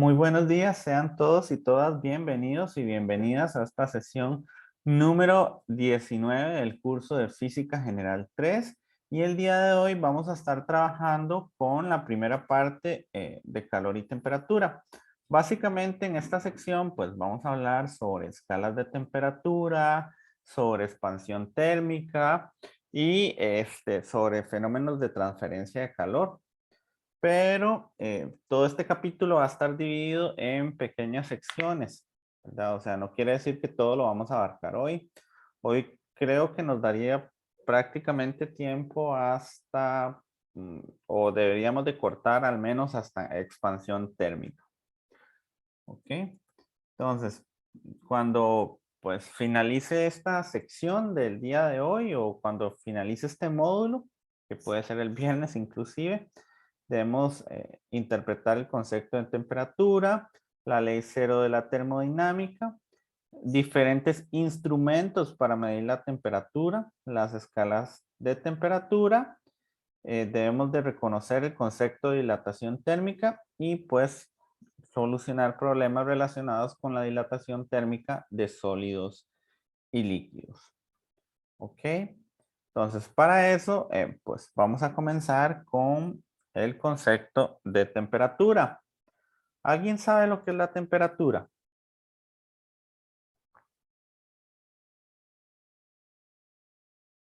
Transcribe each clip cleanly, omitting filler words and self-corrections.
Muy buenos días, sean todos y todas bienvenidos y bienvenidas a esta sesión número 19 del curso de Física General 3. Y el día de hoy vamos a estar trabajando con la primera parte de calor y temperatura. Básicamente en esta sección pues vamos a hablar sobre escalas de temperatura, sobre expansión térmica y sobre fenómenos de transferencia de calor. Pero todo este capítulo va a estar dividido en pequeñas secciones, ¿verdad? O sea, no quiere decir que todo lo vamos a abarcar hoy. Hoy creo que nos daría prácticamente tiempo hasta, o deberíamos de cortar al menos hasta expansión térmica. ¿Ok? Entonces, cuando pues finalice esta sección del día de hoy o cuando finalice este módulo, que puede ser el viernes inclusive, debemos interpretar el concepto de temperatura, la ley cero de la termodinámica, diferentes instrumentos para medir la temperatura, las escalas de temperatura, debemos de reconocer el concepto de dilatación térmica y pues solucionar problemas relacionados con la dilatación térmica de sólidos y líquidos. ¿Ok? Entonces, para eso, pues vamos a comenzar con el concepto de temperatura. ¿Alguien sabe lo que es la temperatura?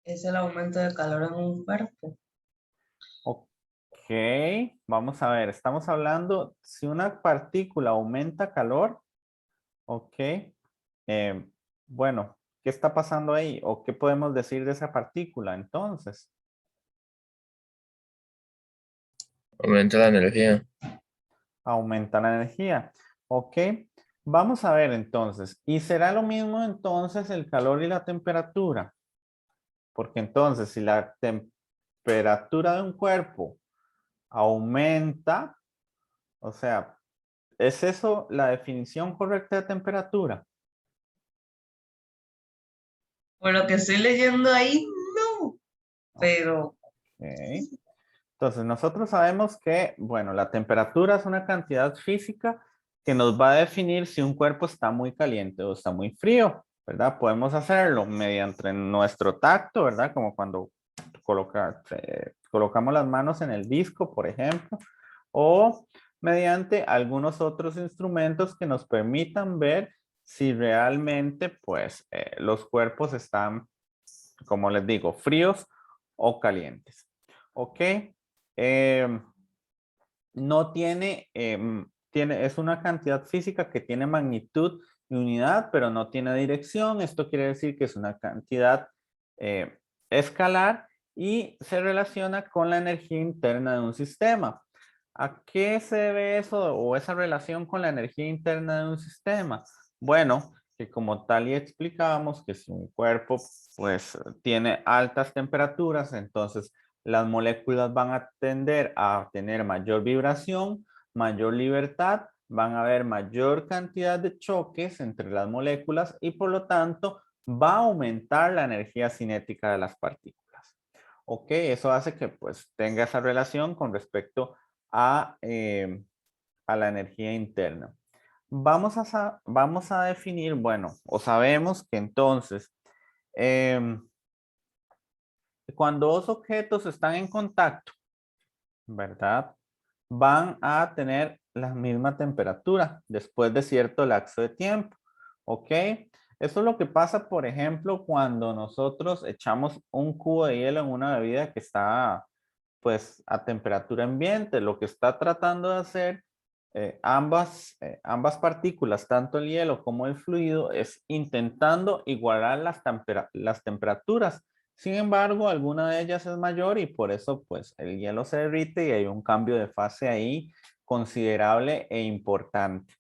Es el aumento de calor en un cuerpo. Ok, vamos a ver, estamos hablando si una partícula aumenta calor, ok, bueno, ¿qué está pasando ahí? ¿O qué podemos decir de esa partícula entonces? Aumenta la energía. Aumenta la energía. Ok, vamos a ver entonces. ¿Y será lo mismo entonces el calor y la temperatura? Porque entonces si la temperatura de un cuerpo aumenta, o sea, ¿es eso la definición correcta de temperatura? Por lo que estoy leyendo ahí, no. Pero Ok. Entonces nosotros sabemos que, bueno, la temperatura es una cantidad física que nos va a definir si un cuerpo está muy caliente o está muy frío, ¿verdad? Podemos hacerlo mediante nuestro tacto, ¿verdad? Como cuando colocamos las manos en el disco, por ejemplo, o mediante algunos otros instrumentos que nos permitan ver si realmente, pues, los cuerpos están, como les digo, fríos o calientes. ¿Ok? Em, no tiene, es una cantidad física que tiene magnitud y unidad, pero no tiene dirección. Esto quiere decir que es una cantidad escalar y se relaciona con la energía interna de un sistema. ¿A qué se debe eso o esa relación con la energía interna de un sistema? Bueno, que como tal y explicábamos que si un cuerpo pues tiene altas temperaturas, entonces las moléculas van a tender a tener mayor vibración, mayor libertad, van a haber mayor cantidad de choques entre las moléculas y por lo tanto va a aumentar la energía cinética de las partículas. Ok, eso hace que pues tenga esa relación con respecto a la energía interna. Vamos a definir, bueno, o sabemos que entonces, cuando dos objetos están en contacto, ¿verdad? Van a tener la misma temperatura después de cierto lapso de tiempo, ¿ok? Eso es lo que pasa, por ejemplo, cuando nosotros echamos un cubo de hielo en una bebida que está, pues, a temperatura ambiente. Lo que está tratando de hacer ambas partículas, tanto el hielo como el fluido, es intentando igualar las temperaturas. Sin embargo, alguna de ellas es mayor y por eso pues el hielo se derrite y hay un cambio de fase ahí considerable e importante.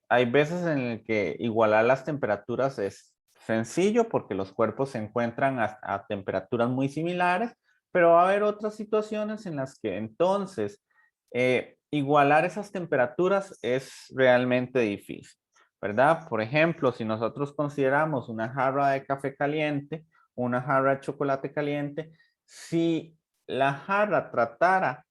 Hay veces en el que igualar las temperaturas es sencillo porque los cuerpos se encuentran a temperaturas muy similares, pero va a haber otras situaciones en las que entonces igualar esas temperaturas es realmente difícil, ¿verdad? Por ejemplo, si nosotros consideramos una jarra de café caliente, una jarra de chocolate caliente, si la jarra tratara,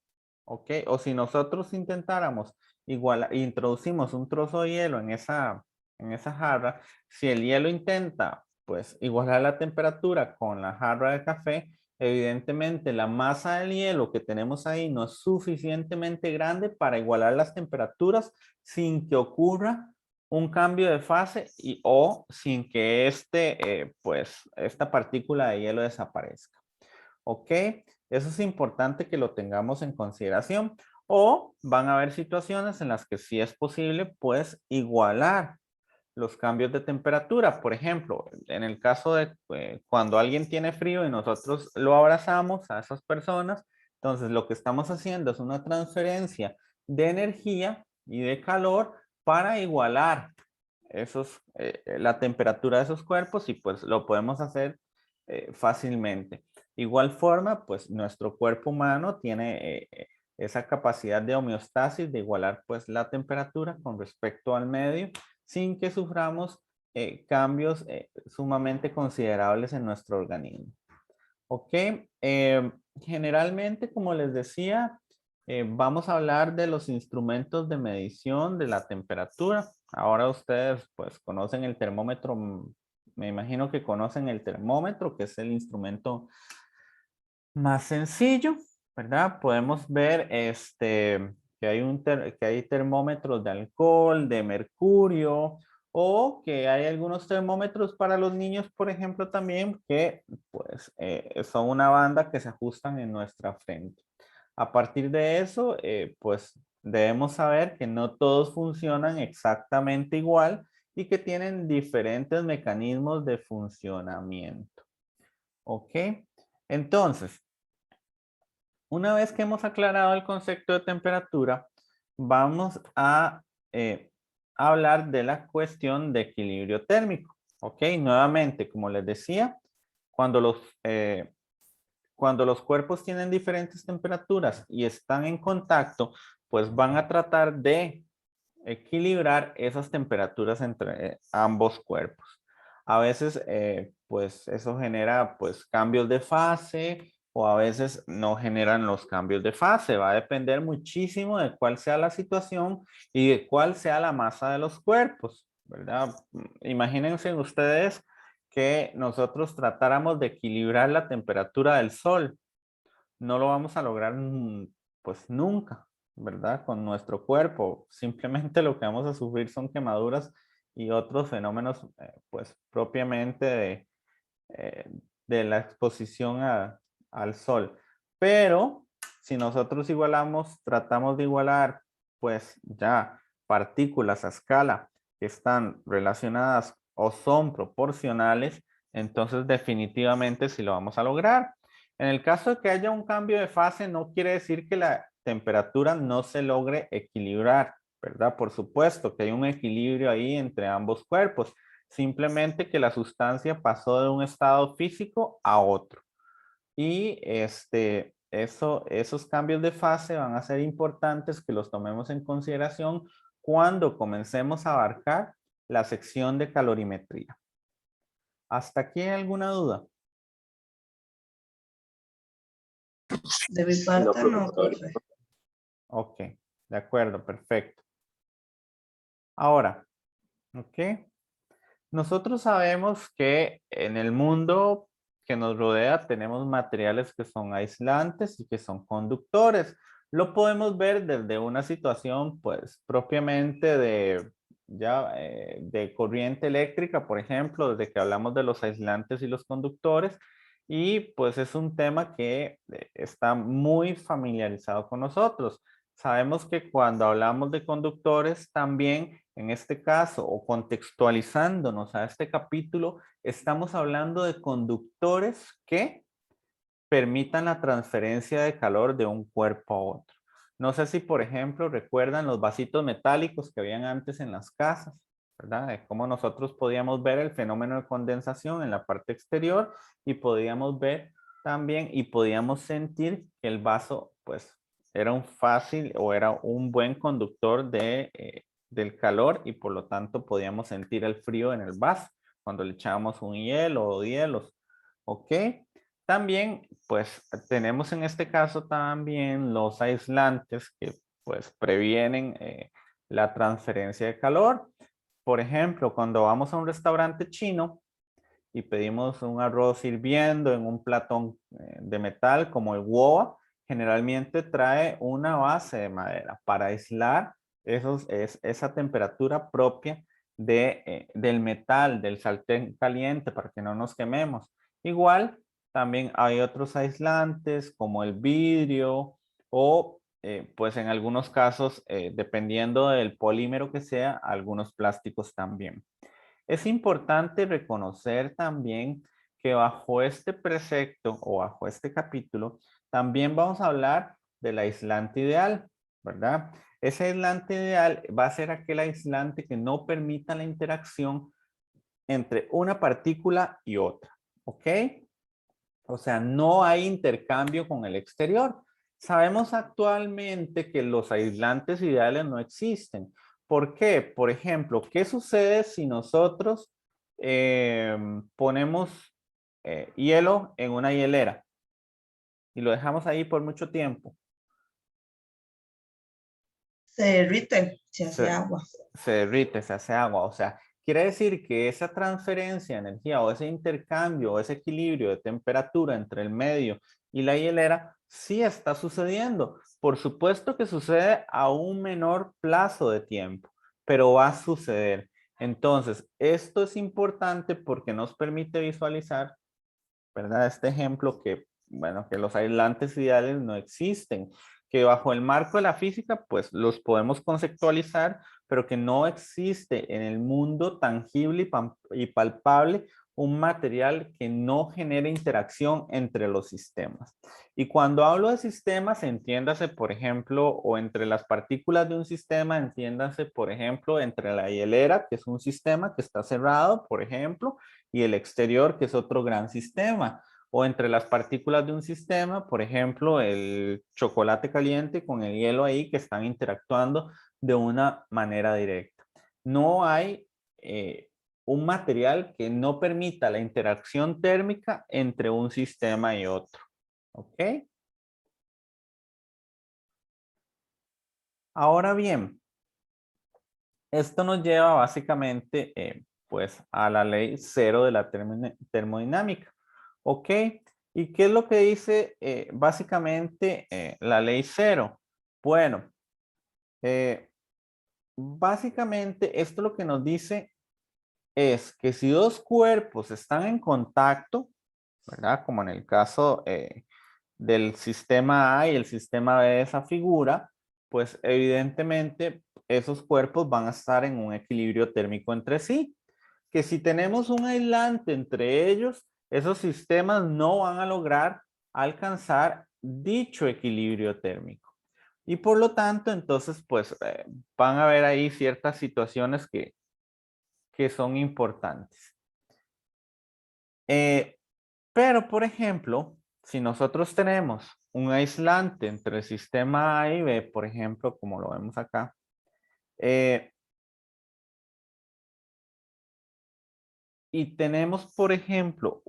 ¿ok? O si nosotros intentáramos igual introducimos un trozo de hielo en esa jarra, si el hielo intenta pues igualar la temperatura con la jarra de café, evidentemente la masa del hielo que tenemos ahí no es suficientemente grande para igualar las temperaturas sin que ocurra un cambio de fase o sin que pues, esta partícula de hielo desaparezca. ¿Ok? Eso es importante que lo tengamos en consideración. O van a haber situaciones en las que sí es posible, pues, igualar los cambios de temperatura. Por ejemplo, en el caso de cuando alguien tiene frío y nosotros lo abrazamos a esas personas, entonces lo que estamos haciendo es una transferencia de energía y de calor para igualar la temperatura de esos cuerpos y pues lo podemos hacer fácilmente. Igual forma, pues nuestro cuerpo humano tiene esa capacidad de homeostasis, de igualar pues la temperatura con respecto al medio sin que suframos cambios sumamente considerables en nuestro organismo. Ok, generalmente, como les decía, vamos a hablar de los instrumentos de medición de la temperatura. Ahora ustedes pues conocen el termómetro, me imagino que conocen el termómetro, que es el instrumento más sencillo, ¿verdad? Podemos ver que hay termómetros de alcohol, de mercurio, o que hay algunos termómetros para los niños, por ejemplo, también, que pues son una banda que se ajustan en nuestra frente. A partir de eso, pues debemos saber que no todos funcionan exactamente igual y que tienen diferentes mecanismos de funcionamiento. ¿Ok? Entonces, una vez que hemos aclarado el concepto de temperatura, vamos a hablar de la cuestión de equilibrio térmico. ¿Ok? Nuevamente, como les decía, cuando los cuerpos tienen diferentes temperaturas y están en contacto, pues van a tratar de equilibrar esas temperaturas entre ambos cuerpos. A veces, pues eso genera pues cambios de fase o a veces no generan los cambios de fase. Va a depender muchísimo de cuál sea la situación y de cuál sea la masa de los cuerpos, ¿verdad? Imagínense ustedes que nosotros tratáramos de equilibrar la temperatura del sol. No lo vamos a lograr pues nunca, ¿verdad? Con nuestro cuerpo. Simplemente lo que vamos a sufrir son quemaduras y otros fenómenos, pues propiamente eh, de la exposición al sol. Pero si nosotros igualamos, tratamos de igualar, pues ya partículas a escala que están relacionadas o son proporcionales, entonces definitivamente sí lo vamos a lograr. En el caso de que haya un cambio de fase, no quiere decir que la temperatura no se logre equilibrar, ¿verdad? Por supuesto que hay un equilibrio ahí entre ambos cuerpos, simplemente que la sustancia pasó de un estado físico a otro. Y esos cambios de fase van a ser importantes que los tomemos en consideración cuando comencemos a abarcar la sección de calorimetría. ¿Hasta aquí hay alguna duda? De mi parte, no, profe. Ok, de acuerdo, perfecto. Ahora, ok. Nosotros sabemos que en el mundo que nos rodea tenemos materiales que son aislantes y que son conductores. Lo podemos ver desde una situación, pues, propiamente de corriente eléctrica, por ejemplo, desde que hablamos de los aislantes y los conductores. Y pues es un tema que está muy familiarizado con nosotros. Sabemos que cuando hablamos de conductores, también en este caso, o contextualizándonos a este capítulo, estamos hablando de conductores que permitan la transferencia de calor de un cuerpo a otro. No sé si, por ejemplo, recuerdan los vasitos metálicos que habían antes en las casas, ¿verdad? De cómo nosotros podíamos ver el fenómeno de condensación en la parte exterior y podíamos ver también y podíamos sentir que el vaso, pues, era un fácil o era un buen conductor del calor y por lo tanto podíamos sentir el frío en el vaso cuando le echábamos un hielo o hielos. ¿Ok? También, pues, tenemos en este caso también los aislantes que, pues, previenen la transferencia de calor. Por ejemplo, cuando vamos a un restaurante chino y pedimos un arroz hirviendo en un platón de metal como el WOA, generalmente trae una base de madera para aislar esa temperatura propia del metal, del sartén caliente, para que no nos quememos. Igual, también hay otros aislantes como el vidrio o pues en algunos casos, dependiendo del polímero que sea, algunos plásticos también. Es importante reconocer también que bajo este precepto o bajo este capítulo, también vamos a hablar del aislante ideal, ¿verdad? Ese aislante ideal va a ser aquel aislante que no permita la interacción entre una partícula y otra, ¿ok? O sea, no hay intercambio con el exterior. Sabemos actualmente que los aislantes ideales no existen. ¿Por qué? Por ejemplo, ¿qué sucede si nosotros ponemos hielo en una hielera y lo dejamos ahí por mucho tiempo? Se derrite, se hace Se, agua. se derrite, se hace agua. O sea, quiere decir que esa transferencia de energía o ese intercambio o ese equilibrio de temperatura entre el medio y la hielera sí está sucediendo. Por supuesto que sucede a un menor plazo de tiempo, pero va a suceder. Entonces, esto es importante porque nos permite visualizar, ¿verdad? Este ejemplo que, bueno, que los aislantes ideales no existen, que bajo el marco de la física, pues los podemos conceptualizar, pero que no existe en el mundo tangible y palpable un material que no genere interacción entre los sistemas. Y cuando hablo de sistemas, entiéndase, por ejemplo, o entre las partículas de un sistema, entiéndase, por ejemplo, entre la hielera, que es un sistema que está cerrado, por ejemplo, y el exterior, que es otro gran sistema, o entre las partículas de un sistema, por ejemplo, el chocolate caliente con el hielo ahí que están interactuando de una manera directa. No hay un material que no permita la interacción térmica entre un sistema y otro. ¿Ok? Ahora bien, esto nos lleva básicamente pues a la ley cero de la termodinámica. ¿Ok? ¿Y qué es lo que dice básicamente la ley cero? Bueno, eh, básicamente esto lo que nos dice es que si dos cuerpos están en contacto, ¿verdad? Como en el caso del sistema A y el sistema B de esa figura, pues evidentemente esos cuerpos van a estar en un equilibrio térmico entre sí. Que si tenemos un aislante entre ellos, esos sistemas no van a lograr alcanzar dicho equilibrio térmico. Y por lo tanto, entonces, pues van a haber ahí ciertas situaciones que son importantes. Pero, por ejemplo, si nosotros tenemos un aislante entre el sistema A y B, por ejemplo, como lo vemos acá, y tenemos, por ejemplo,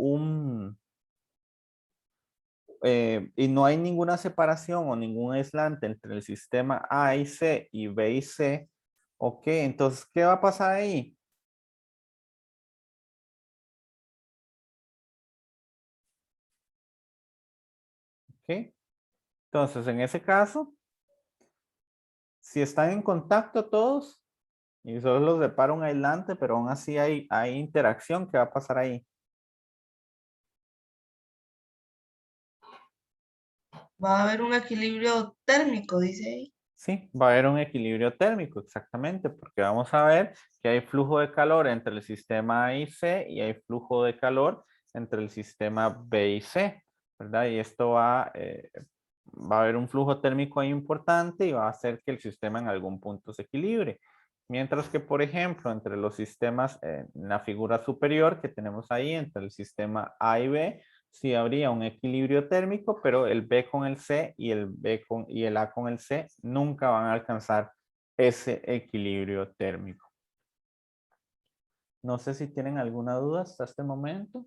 y no hay ninguna separación o ningún aislante entre el sistema A y C y B y C, ok, entonces, ¿qué va a pasar ahí? Ok, entonces, en ese caso, si están en contacto todos y solo los separa un aislante, pero aún así hay interacción, ¿qué va a pasar ahí? Va a haber un equilibrio térmico, dice ahí. Sí, va a haber un equilibrio térmico, exactamente, porque vamos a ver que hay flujo de calor entre el sistema A y C y hay flujo de calor entre el sistema B y C, ¿verdad? Y esto va a haber un flujo térmico ahí importante y va a hacer que el sistema en algún punto se equilibre. Mientras que, por ejemplo, entre los sistemas, en la figura superior que tenemos ahí, entre el sistema A y B, sí habría un equilibrio térmico, pero el B con el C y y el A con el C nunca van a alcanzar ese equilibrio térmico. No sé si tienen alguna duda hasta este momento.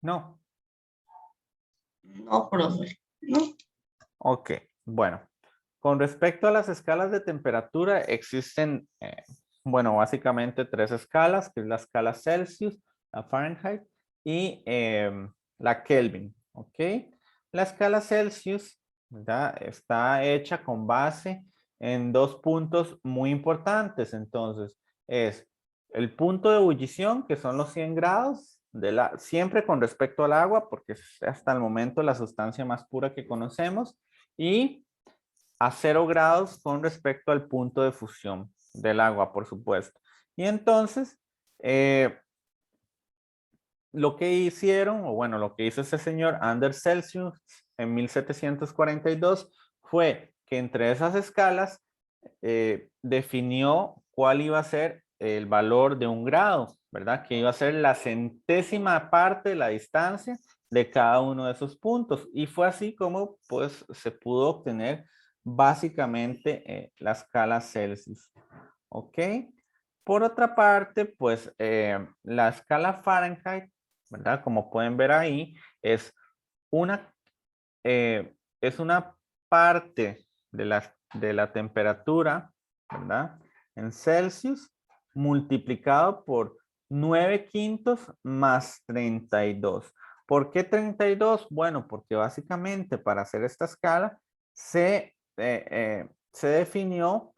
No. No, profe. No. Ok, bueno. Con respecto a las escalas de temperatura, existen, bueno, básicamente tres escalas, que es la escala Celsius, la Fahrenheit y la Kelvin, ¿ok? La escala Celsius, ¿verdad? Está hecha con base en dos puntos muy importantes, entonces, es el punto de ebullición, que son los 100 grados, siempre con respecto al agua, porque es hasta el momento la sustancia más pura que conocemos, y a 0 grados con respecto al punto de fusión del agua, por supuesto. Y entonces, lo que hicieron, o bueno, lo que hizo ese señor Anders Celsius en 1742 fue que entre esas escalas definió cuál iba a ser el valor de un grado, ¿verdad? Que iba a ser la centésima parte de la distancia de cada uno de esos puntos. Y fue así como pues se pudo obtener básicamente la escala Celsius. ¿Ok? Por otra parte, pues la escala Fahrenheit, ¿verdad? Como pueden ver ahí, una, es una parte de la temperatura, ¿verdad? En Celsius, multiplicado por 9/5 más 32. ¿Por qué 32? Bueno, porque básicamente para hacer esta escala se definió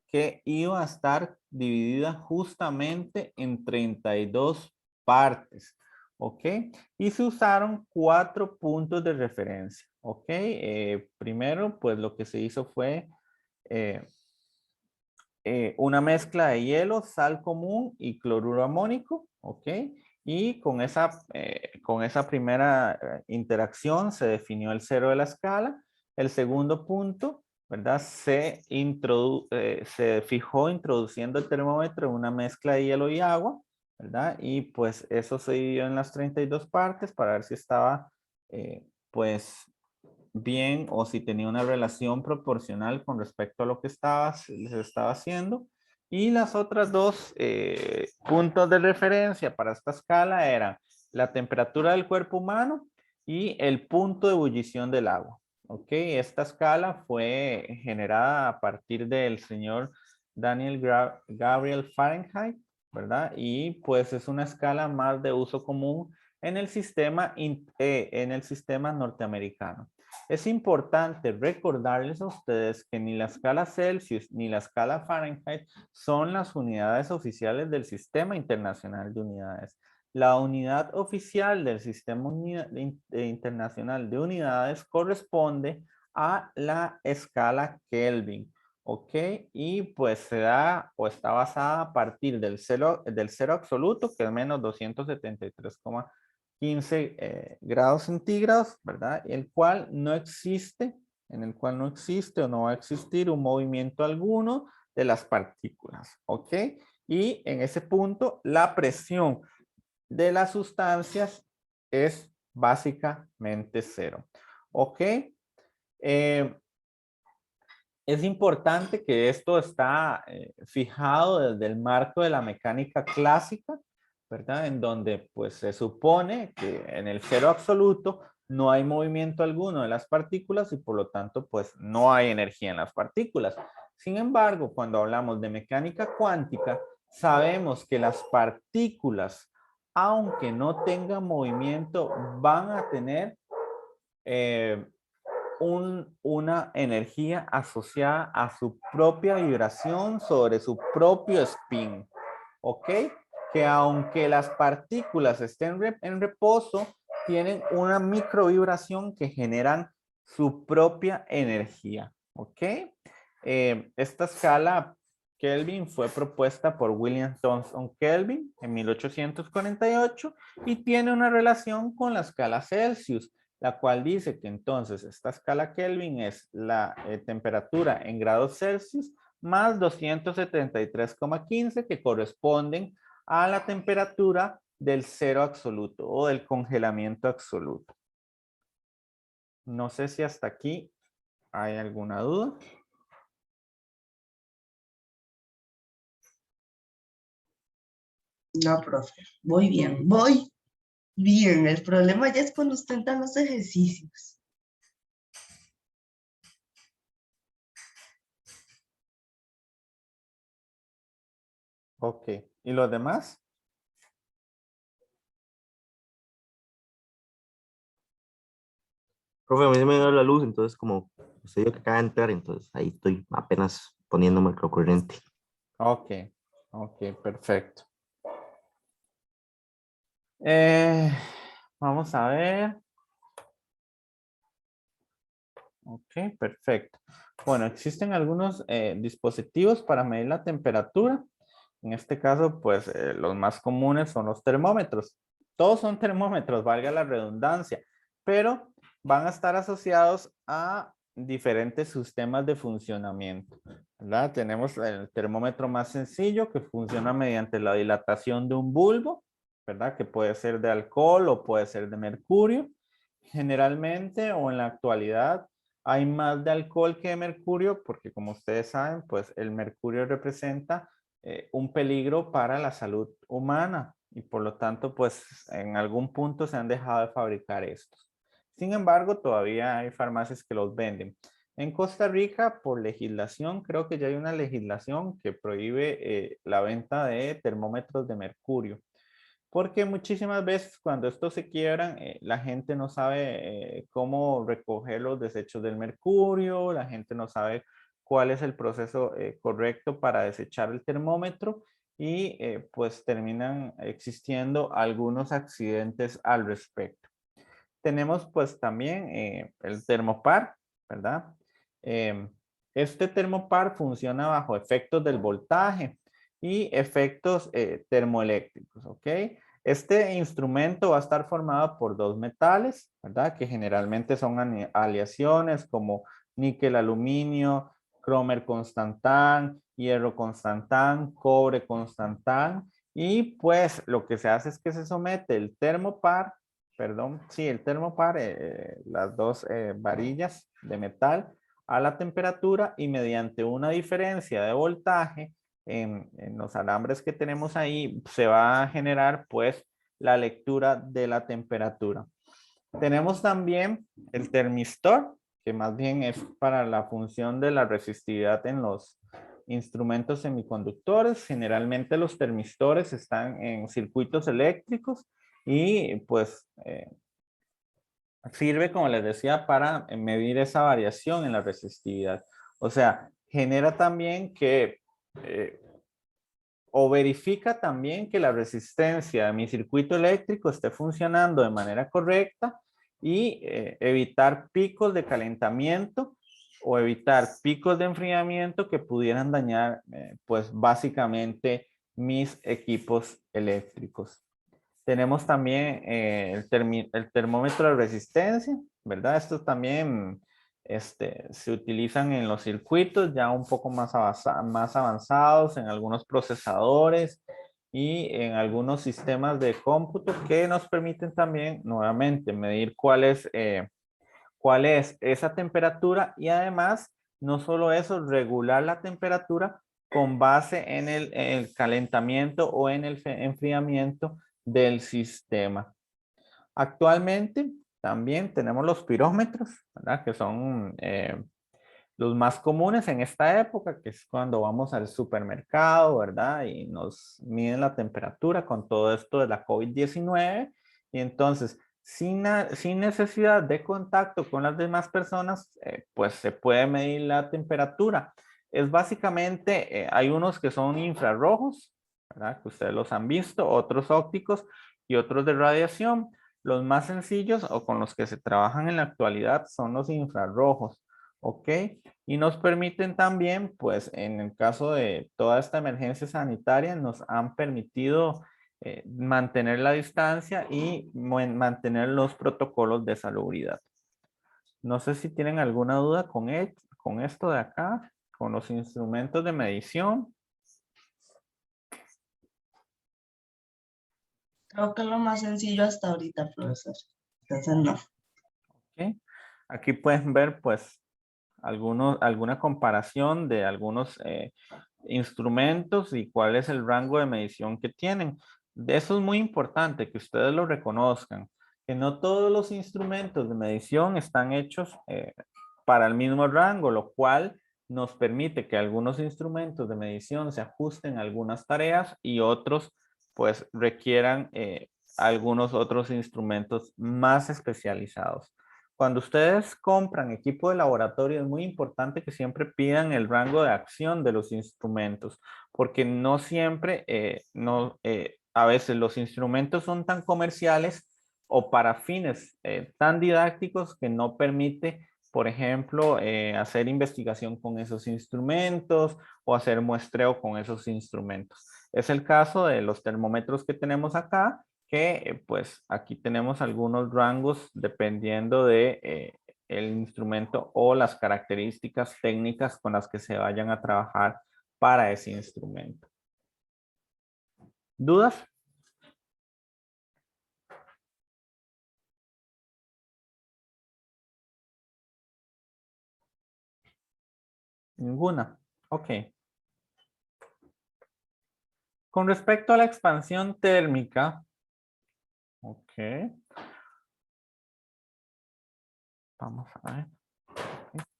que iba a estar dividida justamente en 32 partes, ¿ok? Y se usaron 4 puntos de referencia, ¿ok? Primero, pues lo que se hizo fue eh, una mezcla de hielo, sal común y cloruro amónico, ¿ok? Y con esa primera interacción se definió el cero de la escala. El segundo punto, ¿verdad? Se fijó introduciendo el termómetro en una mezcla de hielo y agua, ¿verdad? Y pues eso se dividió en las 32 partes para ver si estaba, pues, bien o si tenía una relación proporcional con respecto a lo que se estaba haciendo. Y las otras dos puntos de referencia para esta escala eran la temperatura del cuerpo humano y el punto de ebullición del agua. ¿Ok? Esta escala fue generada a partir del señor Daniel Gabriel Fahrenheit, ¿verdad? Y pues es una escala más de uso común en el sistema norteamericano. Es importante recordarles a ustedes que ni la escala Celsius ni la escala Fahrenheit son las unidades oficiales del Sistema Internacional de Unidades. La unidad oficial del Sistema Internacional de Unidades corresponde a la escala Kelvin, ¿ok? Y pues se da o está basada a partir del cero absoluto, que es menos 273,15 grados centígrados, ¿verdad? En el cual no existe o no va a existir un movimiento alguno de las partículas, ¿ok? Y en ese punto la presión de las sustancias es básicamente cero, ¿ok? Es importante que esto está fijado desde el marco de la mecánica clásica, ¿verdad? En donde pues se supone que en el cero absoluto no hay movimiento alguno de las partículas y por lo tanto pues no hay energía en las partículas. Sin embargo, cuando hablamos de mecánica cuántica, sabemos que las partículas, aunque no tengan movimiento, van a tener eh, una energía asociada a su propia vibración sobre su propio spin, ¿ok? Que aunque las partículas estén en reposo, tienen una microvibración que generan su propia energía, ¿ok? Esta escala Kelvin fue propuesta por William Thomson Kelvin en 1848 y tiene una relación con la escala Celsius, la cual dice que entonces esta escala Kelvin es la temperatura en grados Celsius más 273,15 que corresponden a la temperatura del cero absoluto o del congelamiento absoluto. No sé si hasta aquí hay alguna duda. No, profe. Voy bien, voy Bien, el problema ya es cuando ostentan los ejercicios. Ok. ¿Y los demás? Profe, a mí se me dio la luz, entonces como usted dijo que acaba de entrar, entonces ahí estoy apenas poniéndome el corriente. Ok. Ok, perfecto. Eh, vamos a ver. Ok, perfecto. Bueno, existen algunos dispositivos para medir la temperatura. En este caso, pues los más comunes son los termómetros. Todos son termómetros, valga la redundancia, pero van a estar asociados a diferentes sistemas de funcionamiento, ¿verdad? Tenemos el termómetro más sencillo que funciona mediante la dilatación de un bulbo, ¿verdad? Que puede ser de alcohol o puede ser de mercurio. Generalmente o en la actualidad hay más de alcohol que de mercurio porque como ustedes saben, pues el mercurio representa un peligro para la salud humana y por lo tanto, pues en algún punto se han dejado de fabricar estos. Sin embargo, todavía hay farmacias que los venden. En Costa Rica, por legislación, creo que ya hay una legislación que prohíbe la venta de termómetros de mercurio. Porque muchísimas veces cuando estos se quiebran, la gente no sabe cómo recoger los desechos del mercurio, la gente no sabe cuál es el proceso correcto para desechar el termómetro y pues terminan existiendo algunos accidentes al respecto. Tenemos pues también el termopar, ¿verdad? Em, este termopar funciona bajo efectos del voltaje y efectos termoeléctricos, ¿ok? Este instrumento va a estar formado por dos metales, ¿verdad? Que generalmente son aleaciones como níquel, aluminio, cromer constantán, hierro constantán, cobre constantán. Y pues lo que se hace es que se somete el termopar, perdón, sí, el termopar, las dos varillas de metal a la temperatura y mediante una diferencia de voltaje en los alambres que tenemos ahí se va a generar pues la lectura de la temperatura. Tenemos también el termistor, que más bien es para la función de la resistividad en los instrumentos semiconductores. Generalmente los termistores están en circuitos eléctricos y pues sirve, como les decía, para medir esa variación en la resistividad. O sea, genera también que, o verifica también que la resistencia de mi circuito eléctrico esté funcionando de manera correcta y evitar picos de calentamiento o evitar picos de enfriamiento que pudieran dañar, pues básicamente mis equipos eléctricos. Tenemos también el termómetro de resistencia, ¿verdad? Estos también se utilizan en los circuitos ya un poco más avanzados, en algunos procesadores y en algunos sistemas de cómputo que nos permiten también nuevamente medir cuál es esa temperatura y además, no solo eso, regular la temperatura con base en el calentamiento o en el enfriamiento del sistema. Actualmente también tenemos los pirómetros, ¿verdad? Que son los más comunes en esta época, que es cuando vamos al supermercado, ¿verdad? Y nos miden la temperatura con todo esto de la COVID-19. Y entonces, sin necesidad de contacto con las demás personas, pues se puede medir la temperatura. Es básicamente, hay unos que son infrarrojos, ¿verdad? Que ustedes los han visto, otros ópticos y otros de radiación. Los más sencillos o con los que se trabajan en la actualidad son los infrarrojos, ¿ok? Y nos permiten también, pues en el caso de toda esta emergencia sanitaria, nos han permitido mantener la distancia y mantener los protocolos de salubridad. No sé si tienen alguna duda con esto de acá, con los instrumentos de medición. Creo que es lo más sencillo hasta ahorita, profesor. Entonces no. ¿Ok? Aquí pueden ver, pues, alguna comparación de algunos instrumentos y cuál es el rango de medición que tienen. Eso es muy importante que ustedes lo reconozcan, que no todos los instrumentos de medición están hechos para el mismo rango, lo cual nos permite que algunos instrumentos de medición se ajusten a algunas tareas y otros pues requieran algunos otros instrumentos más especializados. Cuando ustedes compran equipo de laboratorio es muy importante que siempre pidan el rango de acción de los instrumentos, porque no siempre, a veces los instrumentos son tan comerciales o para fines tan didácticos que no permite, por ejemplo, hacer investigación con esos instrumentos o hacer muestreo con esos instrumentos. Es el caso de los termómetros que tenemos acá, que pues aquí tenemos algunos rangos dependiendo de el instrumento o las características técnicas con las que se vayan a trabajar para ese instrumento. ¿Dudas? Ninguna. Ok. Con respecto a la expansión térmica, ok. Vamos a ver.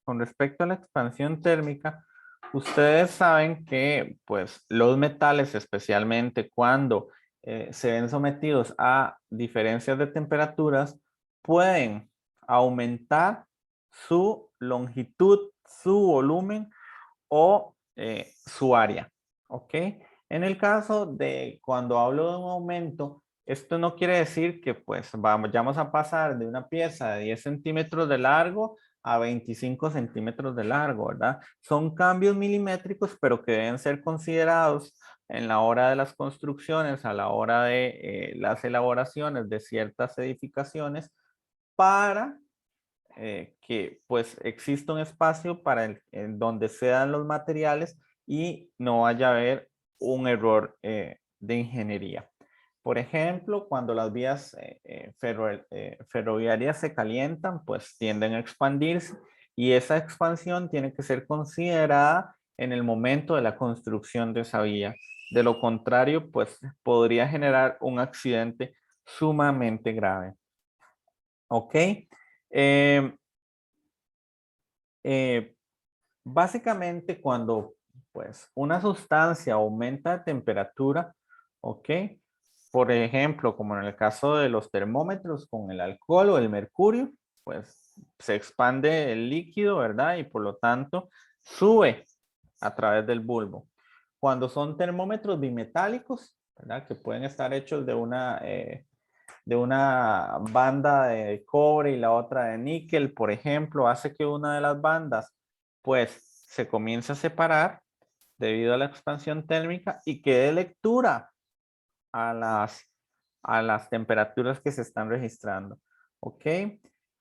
Con respecto a la expansión térmica, ustedes saben que pues los metales, especialmente cuando se ven sometidos a diferencias de temperaturas, pueden aumentar su longitud, su volumen o su área. ¿Ok? En el caso de cuando hablo de un aumento, esto no quiere decir que pues vamos a pasar de una pieza de 10 centímetros de largo a 25 centímetros de largo, ¿verdad? Son cambios milimétricos, pero que deben ser considerados en la hora de las construcciones, a la hora de las elaboraciones de ciertas edificaciones, para que pues exista un espacio para en donde sean los materiales y no vaya a haber un error de ingeniería. Por ejemplo, cuando las vías ferroviarias se calientan, pues tienden a expandirse y esa expansión tiene que ser considerada en el momento de la construcción de esa vía. De lo contrario, pues podría generar un accidente sumamente grave. ¿Ok? Eh, básicamente cuando pues una sustancia aumenta de temperatura, ¿ok? Por ejemplo, como en el caso de los termómetros con el alcohol o el mercurio, pues se expande el líquido, ¿verdad? Y por lo tanto sube a través del bulbo. Cuando son termómetros bimetálicos, ¿verdad? Que pueden estar hechos de una banda de cobre y la otra de níquel, por ejemplo, hace que una de las bandas pues se comience a separar debido a la expansión térmica y que dé lectura a las temperaturas que se están registrando. ¿Ok?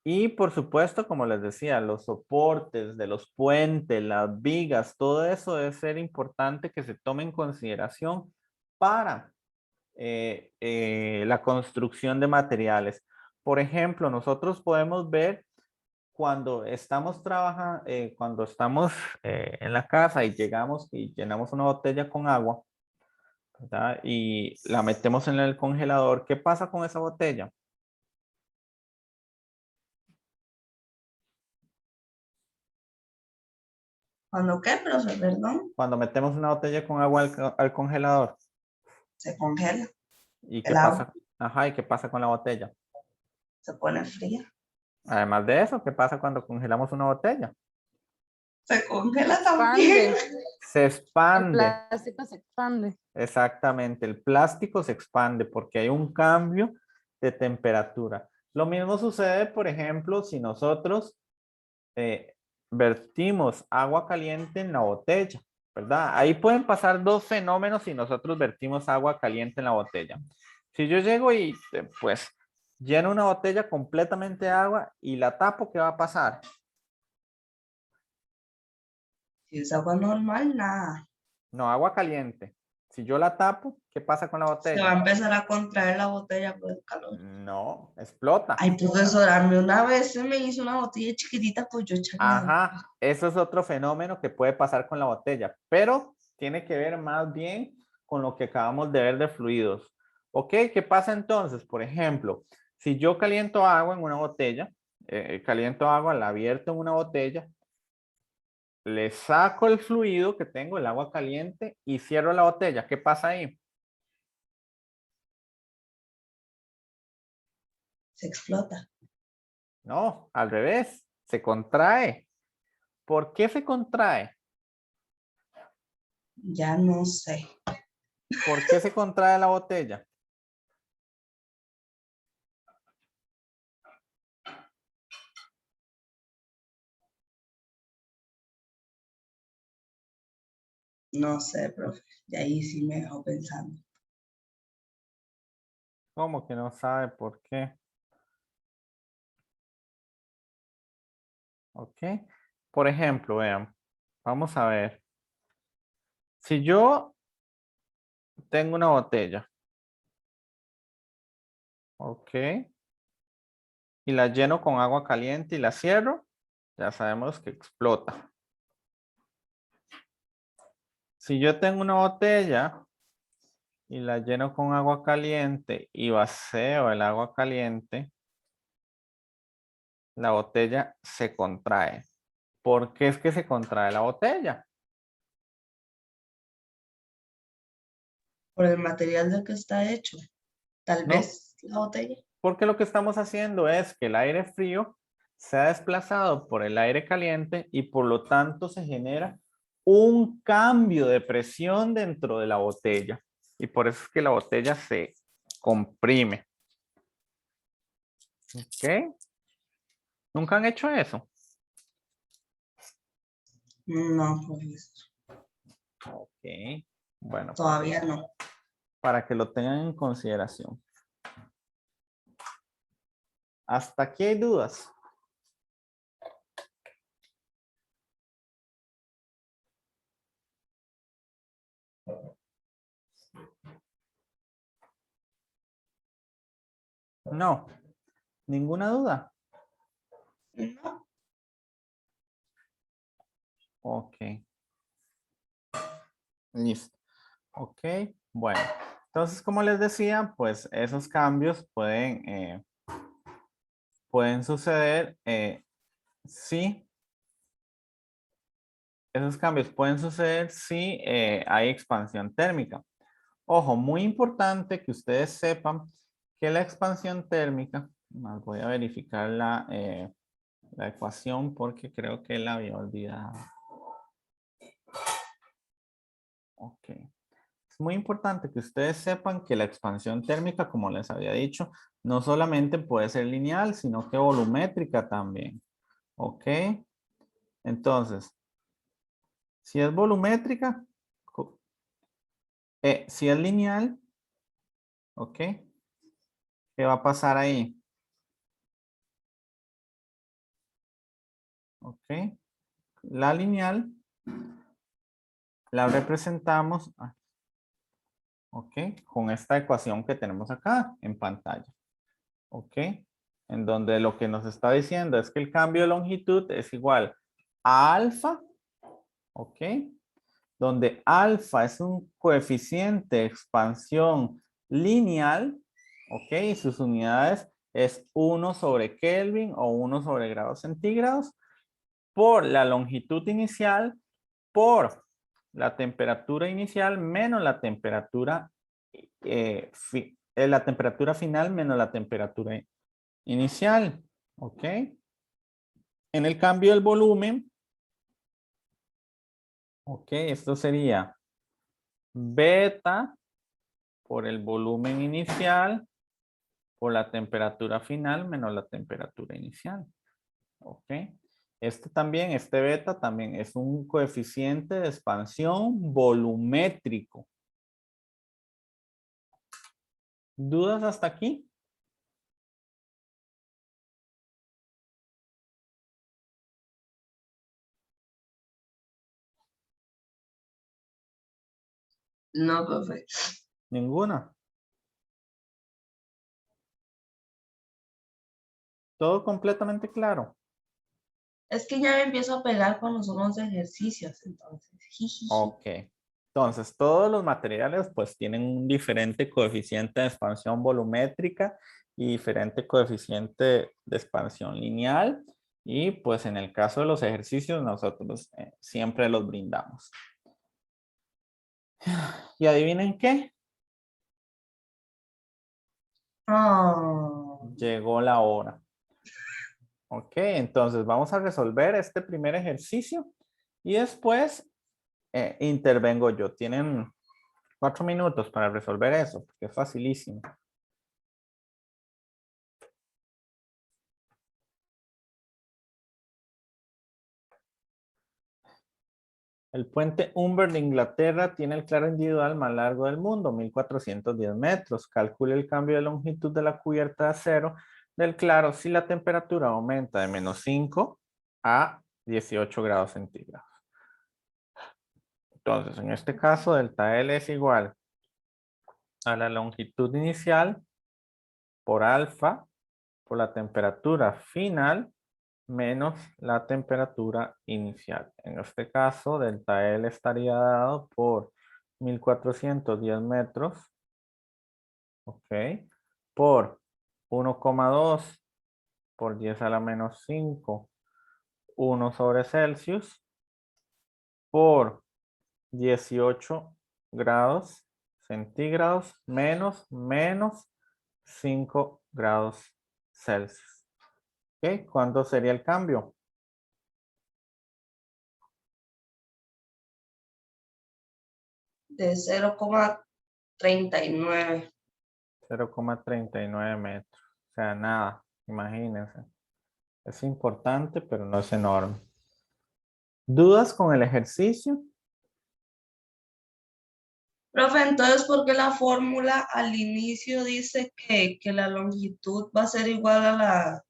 Y por supuesto, como les decía, los soportes de los puentes, las vigas, todo eso debe ser importante que se tome en consideración para la construcción de materiales. Por ejemplo, nosotros podemos ver cuando estamos trabajando, cuando estamos en la casa y llegamos y llenamos una botella con agua, ¿verdad? Y la metemos en el congelador, ¿qué pasa con esa botella? ¿Cuándo qué, profe? Perdón, Cuando metemos una botella con agua al congelador, se congela ¿y qué el agua, pasa? Ajá, ¿y qué pasa con la botella? se pone fría. Además de eso, ¿qué pasa cuando congelamos una botella? Se congela Expande. también. Se El expande. plástico se expande. Exactamente, el plástico se expande porque hay un cambio de temperatura. Lo mismo sucede, por ejemplo, si nosotros vertimos agua caliente en la botella, ¿verdad? Ahí pueden pasar dos fenómenos si nosotros vertimos agua caliente en la botella. Si yo llego y pues lleno una botella completamente de agua y la tapo, ¿qué va a pasar? Si es agua normal, nada. No, agua caliente. Si yo la tapo, ¿qué pasa con la Se va a botella? empezar a contraer la botella por el calor. No, explota. Ay, profesor, a mí una vez se me hizo una botella chiquitita, pues yo echarle agua. Ajá, eso es otro fenómeno que puede pasar con la botella, pero tiene que ver más bien con lo que acabamos de ver de fluidos. ¿Ok? ¿Qué pasa entonces? Por ejemplo, si yo caliento agua en una botella, caliento agua, la vierto en una botella, le saco el fluido que tengo, el agua caliente, y cierro la botella. ¿Qué pasa ahí? Se explota. No, al revés, se contrae. ¿Por qué se contrae? Ya no sé. ¿Por qué se contrae la botella? No sé, profe. De ahí sí me dejó pensando. ¿Cómo que no sabe por qué? ¿Ok? Por ejemplo, vean, vamos a ver. Si yo tengo una botella, ¿ok? Y la lleno con agua caliente y la cierro, ya sabemos que explota. Si yo tengo una botella y la lleno con agua caliente y vacío el agua caliente, la botella se contrae. ¿Por qué es que se contrae la botella? Por el material del que está hecho. Tal No, vez la botella. porque lo que estamos haciendo es que el aire frío se ha desplazado por el aire caliente y por lo tanto se genera un cambio de presión dentro de la botella. Y por eso es que la botella se comprime. ¿Ok? ¿Nunca han hecho eso? No, profesor. Ok. Bueno, Todavía no. para que lo tengan en consideración. Hasta aquí hay dudas. No, ninguna duda. No. Ok. Listo. Ok, bueno. Entonces, como les decía, pues esos cambios pueden suceder, sí. Esos cambios pueden suceder si hay expansión térmica. Ojo, muy importante que ustedes sepan que la expansión térmica, más voy a verificar la ecuación porque creo que la había olvidado. Ok. Es muy importante que ustedes sepan que la expansión térmica, como les había dicho, no solamente puede ser lineal, sino que volumétrica también. ¿Ok? Entonces, si es volumétrica, si es lineal, ¿ok? ¿Qué va a pasar ahí? ¿Ok? La lineal la representamos, ¿ok? Con esta ecuación que tenemos acá en pantalla. ¿Ok? En donde lo que nos está diciendo es que el cambio de longitud es igual a alfa, ¿ok? Donde alfa es un coeficiente de expansión lineal, ¿ok? Y sus unidades es 1 sobre Kelvin o 1 sobre grados centígrados por la longitud inicial por la temperatura inicial menos la temperatura final menos la temperatura inicial, ¿ok? En el cambio del volumen, ¿ok? Esto sería beta por el volumen inicial por la temperatura final menos la temperatura inicial, ¿ok? Este beta también es un coeficiente de expansión volumétrico. ¿Dudas hasta aquí? No, profe. Ninguna. Todo completamente claro. Es que ya me empiezo a pegar cuando son los ejercicios, entonces. Jijiji. Ok. Entonces, todos los materiales pues tienen un diferente coeficiente de expansión volumétrica y diferente coeficiente de expansión lineal. Y pues en el caso de los ejercicios nosotros siempre los brindamos. ¿Y adivinen qué? Ah, Llegó la hora. Ok, entonces vamos a resolver este primer ejercicio y después intervengo yo. Tienen 4 minutos para resolver eso, porque es facilísimo. El puente Humber de Inglaterra tiene el claro individual más largo del mundo, 1410 metros. Calcule el cambio de longitud de la cubierta de acero del claro si la temperatura aumenta de -5 a 18 grados centígrados. Entonces, en este caso, delta L es igual a la longitud inicial por alfa por la temperatura final menos la temperatura inicial. En este caso, delta L estaría dado por 1410 metros, ok, por 1,2 por 10 a la menos 5, 1 sobre Celsius, por 18 grados centígrados menos 5 grados Celsius. ¿Ok? ¿Cuándo sería el cambio? de 0,39. 0,39 metros. O sea, nada, imagínense. Es importante, pero no es enorme. ¿Dudas con el ejercicio? Profe, entonces, ¿por qué la fórmula al inicio dice que la longitud va a ser igual a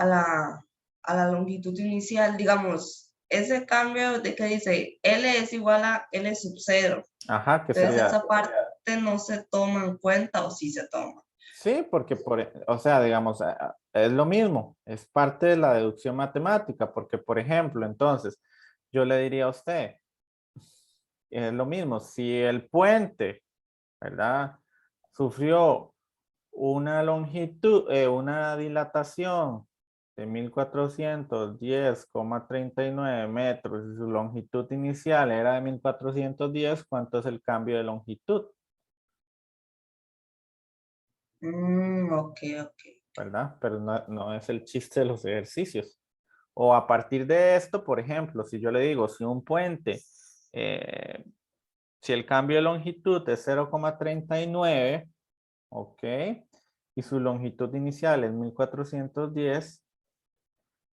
la, a la longitud inicial? Digamos, ese cambio de que dice L es igual a L sub 0. Ajá, que Entonces, sería. esa parte no se toma en cuenta o sí se toma. Sí, porque o sea, digamos, es lo mismo, es parte de la deducción matemática, porque por ejemplo, entonces, yo le diría a usted, es lo mismo, si el puente, ¿verdad? Sufrió una longitud, una dilatación de 1410,39 metros y su longitud inicial era de 1410, ¿cuánto es el cambio de longitud? Ok. ¿Verdad? Pero no es el chiste de los ejercicios. O a partir de esto, por ejemplo, si yo le digo, si un puente, si el cambio de longitud es 0,39, ok, y su longitud inicial es 1410,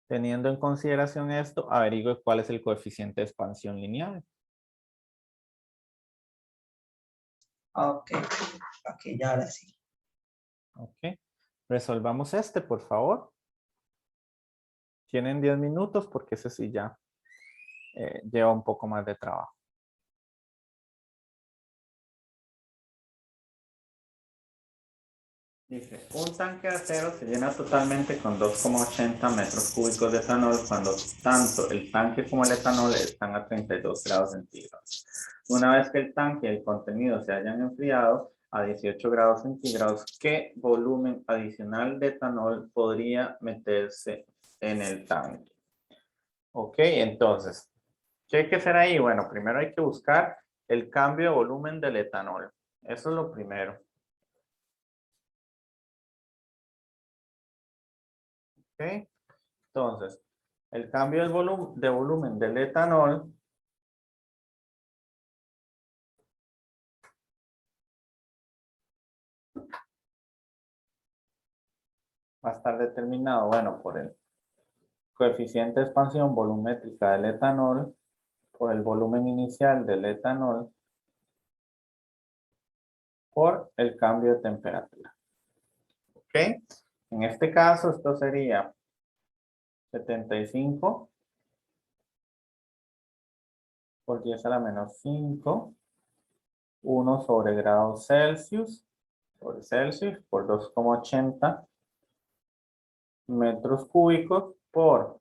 teniendo en consideración esto, averigüe cuál es el coeficiente de expansión lineal. Ok, ya ahora sí. Ok, resolvamos este, por favor. Tienen 10 minutos porque ese sí ya lleva un poco más de trabajo. Dice, un tanque de acero se llena totalmente con 2,80 metros cúbicos de etanol cuando tanto el tanque como el etanol están a 32 grados centígrados. Una vez que el tanque y el contenido se hayan enfriado a 18 grados centígrados, ¿qué volumen adicional de etanol podría meterse en el tanque? Ok, entonces, ¿qué hay que hacer ahí? Bueno, primero hay que buscar el cambio de volumen del etanol. Eso es lo primero. Ok, entonces, el cambio de volumen del etanol va a estar determinado, bueno, por el coeficiente de expansión volumétrica del etanol, por el volumen inicial del etanol, por el cambio de temperatura. ¿Ok? En este caso, esto sería 75 por 10 a la menos 5, 1 sobre grados Celsius, por 2,80 metros cúbicos por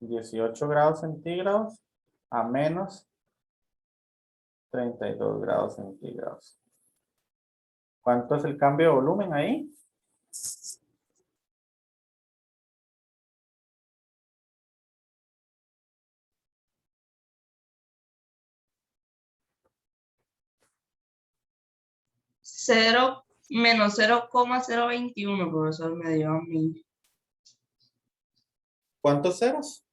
18 grados centígrados a menos 32 grados centígrados. ¿Cuánto es el cambio de volumen ahí? Menos 0,021, profesor, me dio a mí. ¿Cuántos ceros?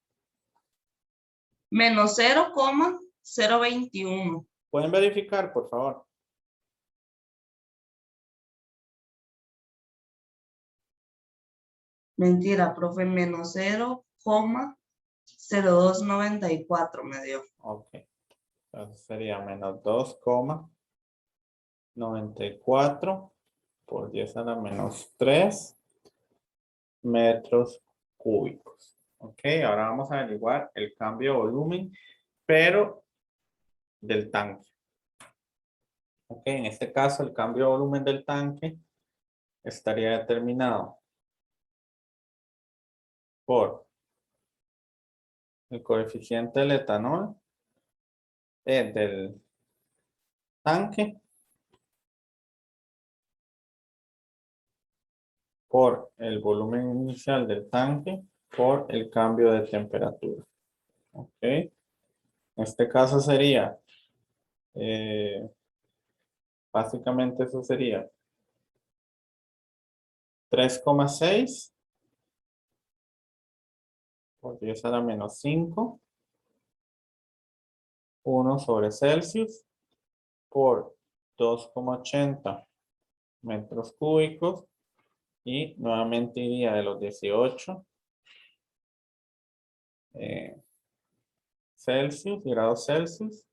Menos 0,021. ¿Pueden verificar, por favor? Mentira, profe, menos 0,0294 me dio. Ok. Entonces sería menos 2,94 por 10 a la menos 3 metros cúbicos. Ok, ahora vamos a averiguar el cambio de volumen, pero del tanque. Ok, en este caso el cambio de volumen del tanque estaría determinado por el coeficiente del etanol del tanque por el volumen inicial del tanque por el cambio de temperatura. Ok. En este caso sería, básicamente eso sería 3,6 por 10 a la menos 5, 1 sobre Celsius por 2,80 metros cúbicos y nuevamente iría de los 18 Celsius, grados Celsius,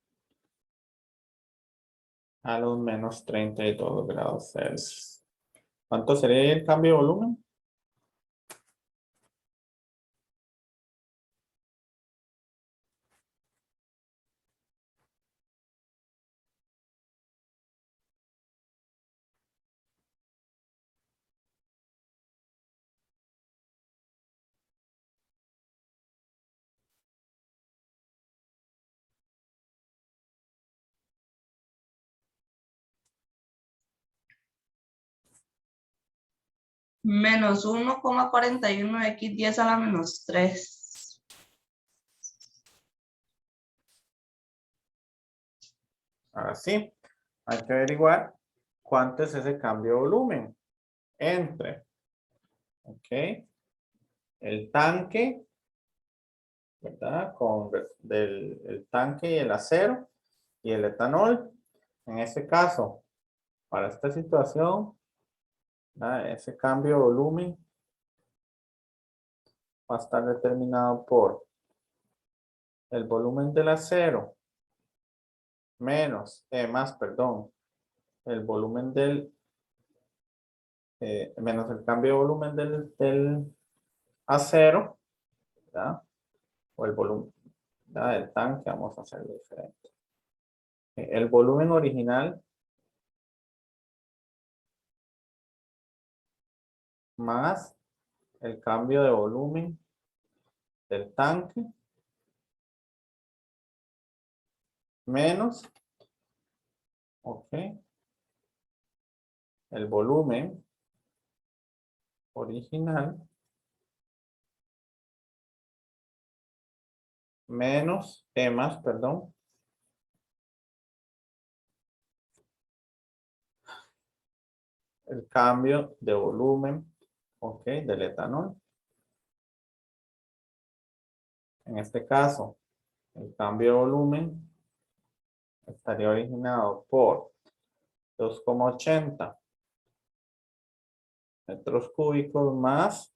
a los menos 32 grados Celsius. ¿Cuánto sería el cambio de volumen? Menos 1,41x10 a la menos 3. Ahora sí, hay que averiguar cuánto es ese cambio de volumen entre, ok, el tanque, ¿verdad? Con el tanque y el acero y el etanol. En este caso, para esta situación, ¿verdad? Ese cambio de volumen va a estar determinado por el volumen del acero más, perdón, el volumen menos el cambio de volumen del acero, ¿verdad? O el volumen, ¿verdad? Del tanque, vamos a hacerlo diferente. El volumen original más el cambio de volumen del tanque menos, ok, el volumen original menos, más, perdón, el cambio de volumen, ok, del etanol. En este caso, el cambio de volumen estaría originado por 2,80 metros cúbicos más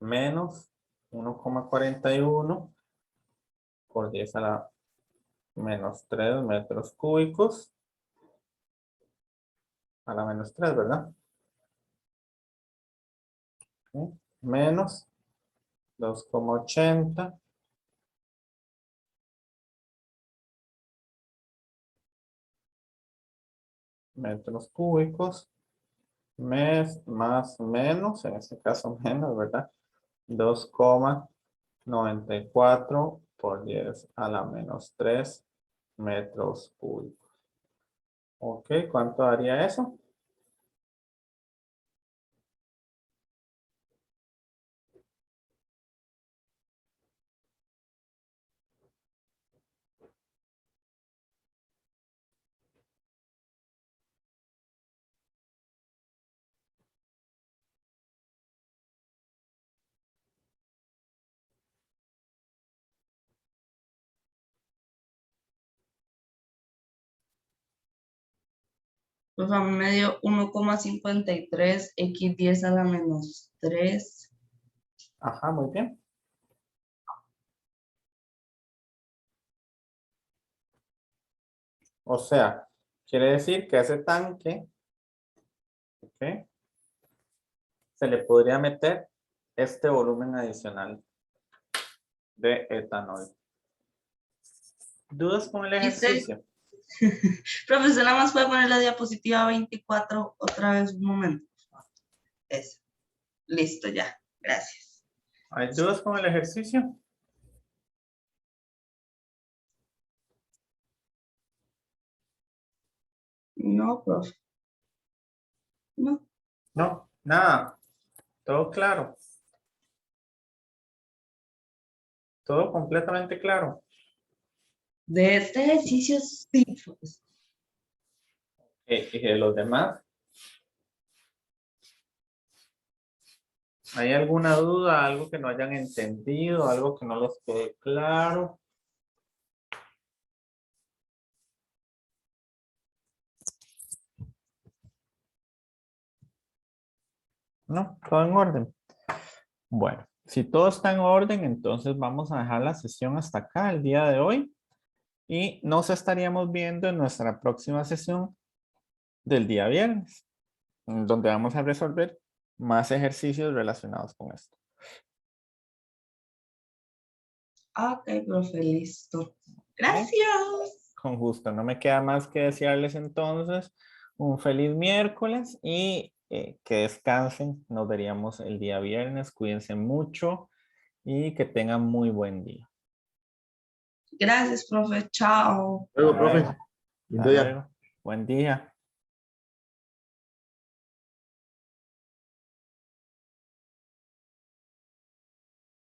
menos 1,41 por 10 a la menos 3 metros cúbicos a la menos 3, ¿verdad? ¿Sí? Menos 2,80 metros cúbicos más menos, en este caso menos, ¿verdad? 2,94 por 10 a la menos 3 metros cúbicos. Ok, ¿cuánto daría eso? Pues a mí me dio 1,53 x 10 a la menos 3. Ajá, muy bien. O sea, quiere decir que a ese tanque, ok, se le podría meter este volumen adicional de etanol. ¿Dudas con el Dice, ejercicio? profesor, nada más puede poner la diapositiva 24 otra vez un momento. Eso. Listo, ya. Gracias. ¿Hay dudas con el ejercicio? No, profe. No. No, nada. Todo claro. Todo completamente claro. De este ejercicio sí, profesor. ¿Y de los demás? ¿Hay alguna duda, algo que no hayan entendido, algo que no les quede claro? No, todo en orden. Bueno, si todo está en orden, entonces vamos a dejar la sesión hasta acá el día de hoy y nos estaríamos viendo en nuestra próxima sesión del día viernes, donde vamos a resolver más ejercicios relacionados con esto. Ok, profe, listo. Gracias. Con gusto, no me queda más que desearles entonces un feliz miércoles y que descansen. Nos veríamos el día viernes. Cuídense mucho y que tengan muy buen día. Gracias, profe. Chao. Luego, Hasta profe. luego. Lindo Hasta día. luego. Buen día.